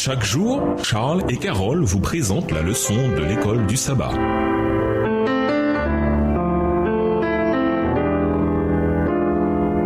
Chaque jour, Charles et Carole vous présentent la leçon de l'école du sabbat.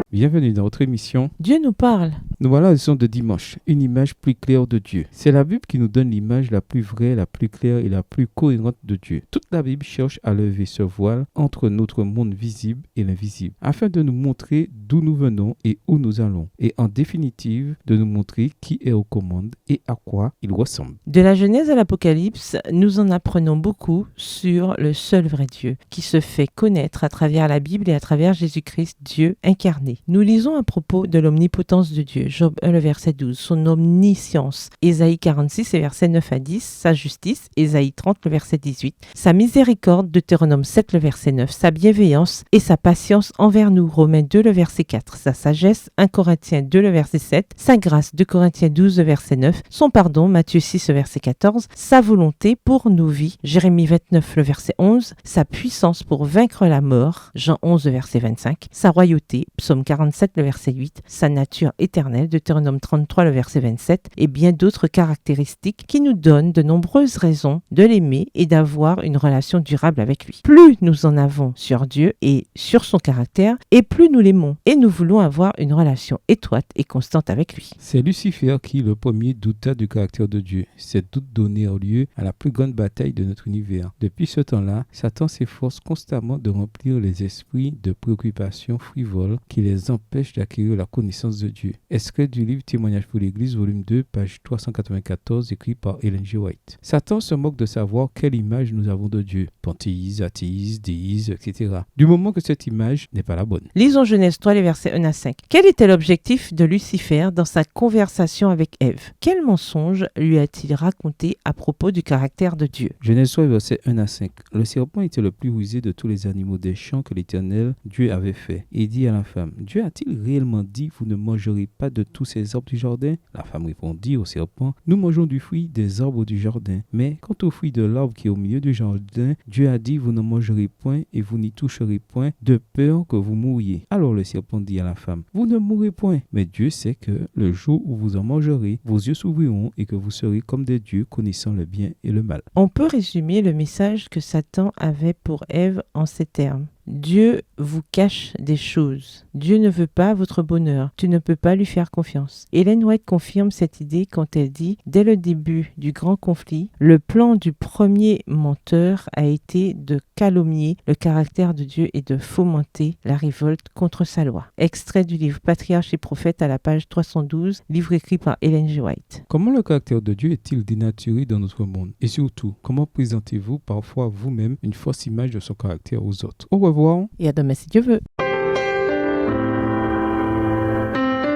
Bienvenue dans notre émission. Dieu nous parle. Nous voilà à la leçon de dimanche, une image plus claire de Dieu. C'est la Bible qui nous donne l'image la plus vraie, la plus claire et la plus cohérente de Dieu. Toute la Bible cherche à lever ce voile entre notre monde visible et l'invisible, afin de nous montrer d'où nous venons et où nous allons, et en définitive, de nous montrer qui est aux commandes et à quoi il ressemble. De la Genèse à l'Apocalypse, nous en apprenons beaucoup sur le seul vrai Dieu, qui se fait connaître à travers la Bible et à travers Jésus-Christ, Dieu incarné. Nous lisons à propos de l'omnipotence de Dieu, Job 1, le verset 12, son omniscience, Ésaïe 46, les versets 9 à 10, sa justice, Ésaïe 30, le verset 18, sa miséricorde, Deutéronome 7, le verset 9, sa bienveillance et sa patience envers nous, Romains 2, le verset 4, sa sagesse, 1 Corinthiens 2, le verset 7, sa grâce, 2 Corinthiens 12, le verset 9, son pardon, Matthieu 6, le verset 14, sa volonté pour nos vies, Jérémie 29, le verset 11, sa puissance pour vaincre la mort, Jean 11, le verset 25, sa royauté, Psaume 47, le verset 8, sa nature éternelle, Deutéronome 33, le verset 27, et bien d'autres caractéristiques qui nous donnent de nombreuses raisons de l'aimer et d'avoir une relation durable avec lui. Plus nous en avons sur Dieu et sur son caractère, et plus nous l'aimons, et nous voulons avoir une relation étroite et constante avec lui. C'est Lucifer qui, le premier, douta du caractère de Dieu. Ces doutes donnèrent lieu à la plus grande bataille de notre univers. Depuis ce temps-là, Satan s'efforce constamment de remplir les esprits de préoccupations frivoles qui les empêchent d'acquérir la connaissance de Dieu. Extrait du livre Témoignage pour l'Église, volume 2, page 394, écrit par Ellen G. White. Satan se moque de savoir quelle image nous avons de Dieu. Panthéiste, athéiste, déiste, etc. Du moment que cette image n'est pas la bonne. Lisons Genèse 3, les versets 1 à 5. Quel était l'objectif de Lucifer dans sa conversation avec Ève? Quel mensonge lui a-t-il raconté à propos du caractère de Dieu? Genèse 3, versets 1 à 5. Le serpent était le plus rusé de tous les animaux des champs que l'Éternel Dieu avait fait. Et dit à la femme, Dieu a-t-il réellement dit, vous ne mangerez pas de tous ces arbres du jardin? La femme répondit au serpent, nous mangeons du fruit des arbres du jardin. Mais quant au fruit de l'arbre qui est au milieu du jardin, Dieu a dit, vous n'en mangerez point et vous n'y toucherez point, de peur que vous mouriez. Alors le serpent dit à la femme, vous ne mourrez point, mais Dieu sait que le jour où vous en mangerez, vos yeux s'ouvriront et que vous serez comme des dieux connaissant le bien et le mal. On peut résumer le message que Satan avait pour Ève en ces termes. Dieu vous cache des choses. Dieu ne veut pas votre bonheur. Tu ne peux pas lui faire confiance. Ellen White confirme cette idée quand elle dit, dès le début du grand conflit, le plan du premier menteur a été de calomnier le caractère de Dieu et de fomenter la révolte contre sa loi. Extrait du livre Patriarches et prophètes à la page 312, livre écrit par Ellen G. White. Comment le caractère de Dieu est-il dénaturé dans notre monde? Et surtout, comment présentez-vous parfois vous-même une fausse image de son caractère aux autres? Au revoir. Et à demain si Dieu veut.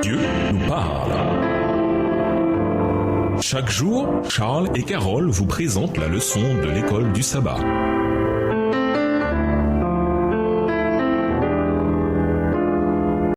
Dieu nous parle. Chaque jour, Charles et Carole vous présentent la leçon de l'école du sabbat.